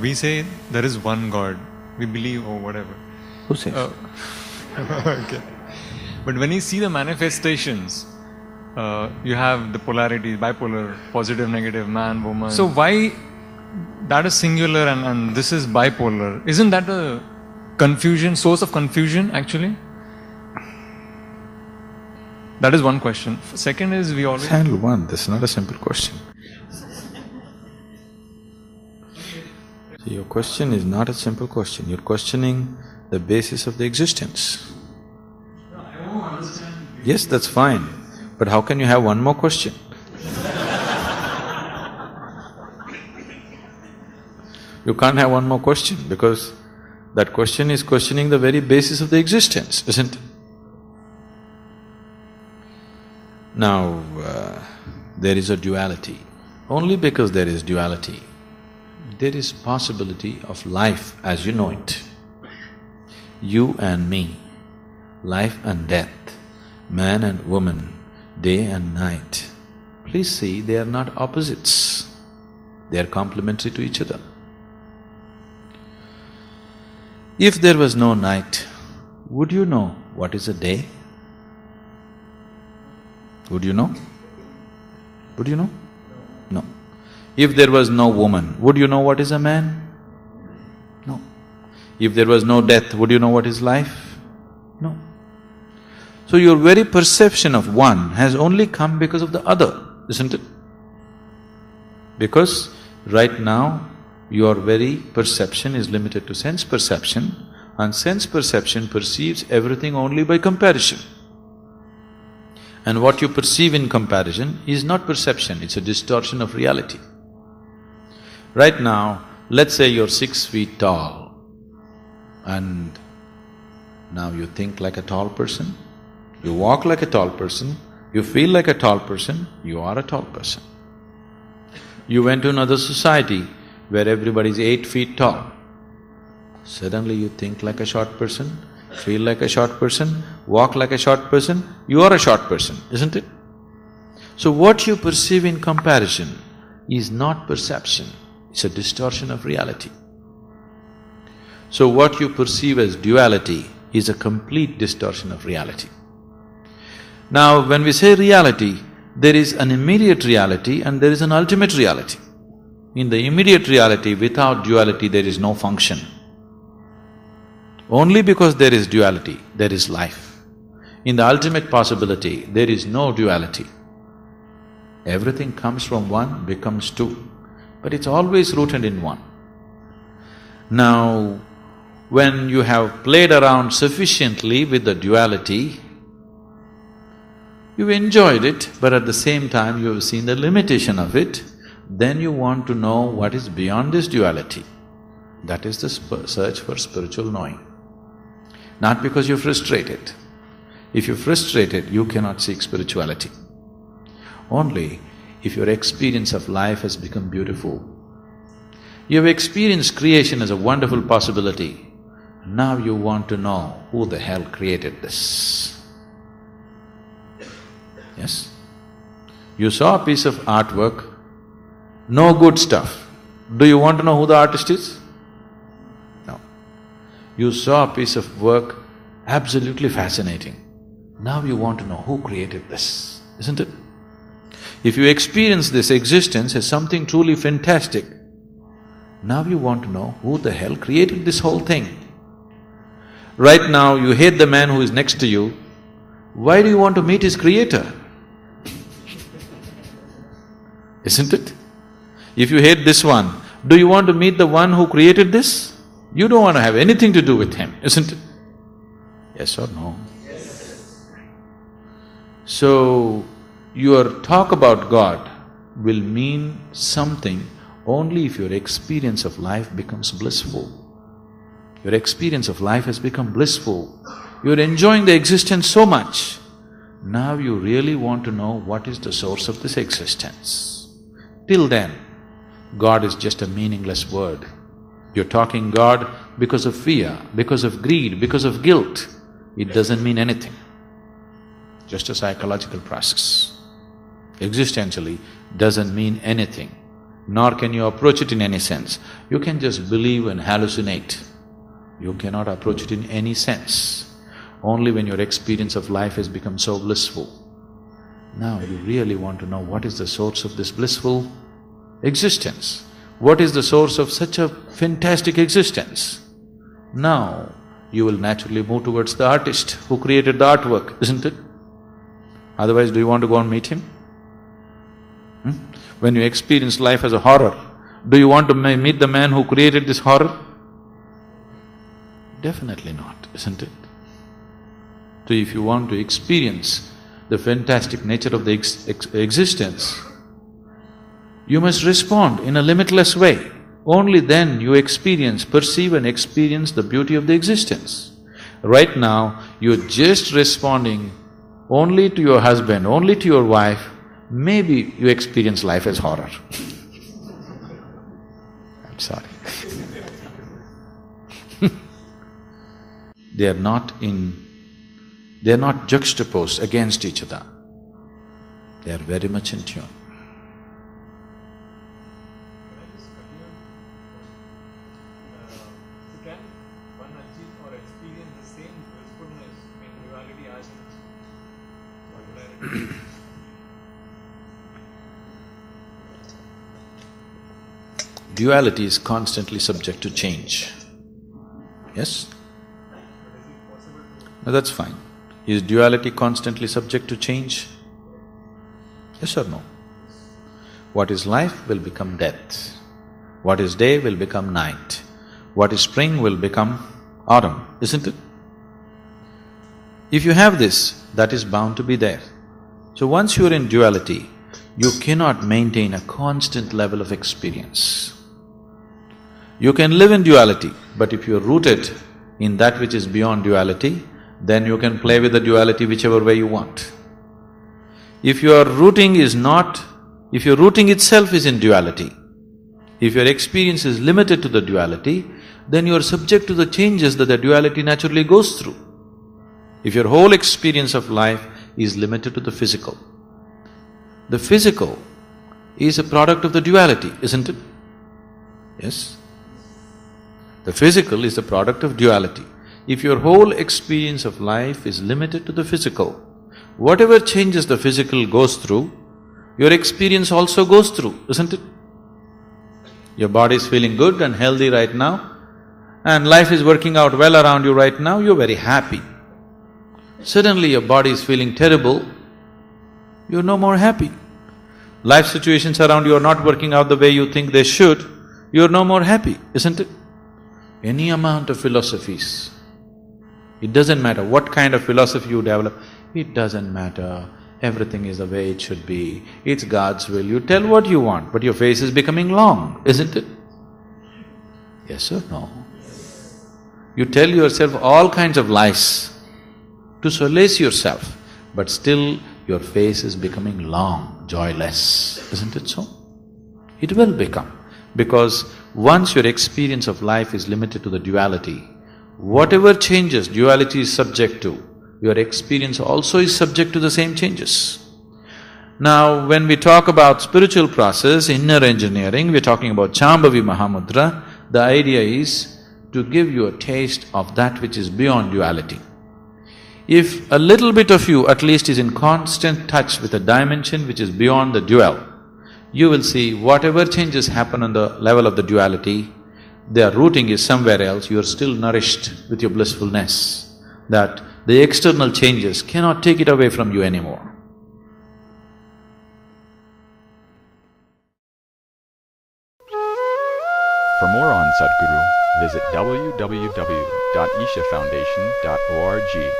we say there is one God. We believe or whatever. Who says? Okay. But when you see the manifestations, you have the polarities, bipolar, positive, negative, man, woman. So why that is singular and this is bipolar? Isn't that a confusion, source of confusion actually? That is one question. Second is we always… Handle one, that's not a simple question. Your question is not a simple question, you're questioning the basis of the existence. I won't understand. Yes, that's fine, but how can you have one more question? You can't have one more question because that question is questioning the very basis of the existence, isn't it? Now, there is a duality. Only because there is duality, there is possibility of life as you know it. You and me, life and death, man and woman, day and night. Please see, they are not opposites, they are complementary to each other. If there was no night, would you know what is a day? Would you know? Would you know? No. If there was no woman, would you know what is a man? No. If there was no death, would you know what is life? No. So your very perception of one has only come because of the other, isn't it? Because right now, your very perception is limited to sense perception, and sense perception perceives everything only by comparison. And what you perceive in comparison is not perception, it's a distortion of reality. Right now, let's say you're 6 feet tall and now you think like a tall person, you walk like a tall person, you feel like a tall person, you are a tall person. You went to another society where everybody's 8 feet tall. Suddenly you think like a short person, feel like a short person, walk like a short person, you are a short person, isn't it? So what you perceive in comparison is not perception, it's a distortion of reality. So what you perceive as duality is a complete distortion of reality. Now, when we say reality, there is an immediate reality and there is an ultimate reality. In the immediate reality, without duality, there is no function. Only because there is duality, there is life. In the ultimate possibility, there is no duality. Everything comes from one, becomes two, but it's always rooted in one. Now, when you have played around sufficiently with the duality, you've enjoyed it, but at the same time you have seen the limitation of it, then you want to know what is beyond this duality. That is the search for spiritual knowing. Not because you're frustrated. If you're frustrated, you cannot seek spirituality. Only if your experience of life has become beautiful. You have experienced creation as a wonderful possibility. Now you want to know who the hell created this. Yes? You saw a piece of artwork, no good stuff. Do you want to know who the artist is? No. You saw a piece of work, absolutely fascinating. Now you want to know who created this, isn't it? If you experience this existence as something truly fantastic, now you want to know who the hell created this whole thing. Right now, you hate the man who is next to you, why do you want to meet his creator? Isn't it? If you hate this one, do you want to meet the one who created this? You don't want to have anything to do with him, isn't it? Yes or no? Yes. So, your talk about God will mean something only if your experience of life becomes blissful. Your experience of life has become blissful. You're enjoying the existence so much. Now you really want to know what is the source of this existence. Till then, God is just a meaningless word. You're talking God because of fear, because of greed, because of guilt. It doesn't mean anything. Just a psychological process. Existentially doesn't mean anything. nor can you approach it in any sense. You can just believe and hallucinate. You cannot approach it in any sense. Only when your experience of life has become so blissful. Now you really want to know what is the source of this blissful existence. What is the source of such a fantastic existence? Now you will naturally move towards the artist who created the artwork, isn't it? Otherwise, do you want to go and meet him? When you experience life as a horror, do you want to meet the man who created this horror? Definitely not, isn't it? So if you want to experience the fantastic nature of the existence, you must respond in a limitless way. Only then you perceive and experience the beauty of the existence. Right now, you're just responding only to your husband, only to your wife. Maybe you experience life as horror. I'm sorry. They're not juxtaposed against each other. They are very much in tune. Can one achieve or experience the same blissfulness in duality as in polarity? Duality is constantly subject to change. Yes? No, that's fine. Is duality constantly subject to change? Yes or no? What is life will become death. What is day will become night. What is spring will become autumn, isn't it? If you have this, that is bound to be there. So once you're in duality, you cannot maintain a constant level of experience. You can live in duality, but if you're rooted in that which is beyond duality, then you can play with the duality whichever way you want. If your rooting itself is in duality, if your experience is limited to the duality, then you are subject to the changes that the duality naturally goes through. If your whole experience of life is limited to the physical is a product of the duality, isn't it? Yes? The physical is the product of duality. If your whole experience of life is limited to the physical, whatever changes the physical goes through, your experience also goes through, isn't it? Your body is feeling good and healthy right now, and life is working out well around you right now, you're very happy. Suddenly your body is feeling terrible, you're no more happy. Life situations around you are not working out the way you think they should, you're no more happy, isn't it? Any amount of philosophies, it doesn't matter what kind of philosophy you develop, it doesn't matter, everything is the way it should be, it's God's will, you tell what you want, but your face is becoming long, isn't it? Yes or no? You tell yourself all kinds of lies to solace yourself, but still your face is becoming long, joyless, isn't it so? It will become, because once your experience of life is limited to the duality, whatever changes duality is subject to, your experience also is subject to the same changes. Now, when we talk about spiritual process, inner engineering, we're talking about Shambhavi Mahamudra, the idea is to give you a taste of that which is beyond duality. If a little bit of you at least is in constant touch with a dimension which is beyond the dual, you will see whatever changes happen on the level of the duality, their rooting is somewhere else, you are still nourished with your blissfulness, that the external changes cannot take it away from you anymore. For more on Sadhguru, visit www.ishafoundation.org.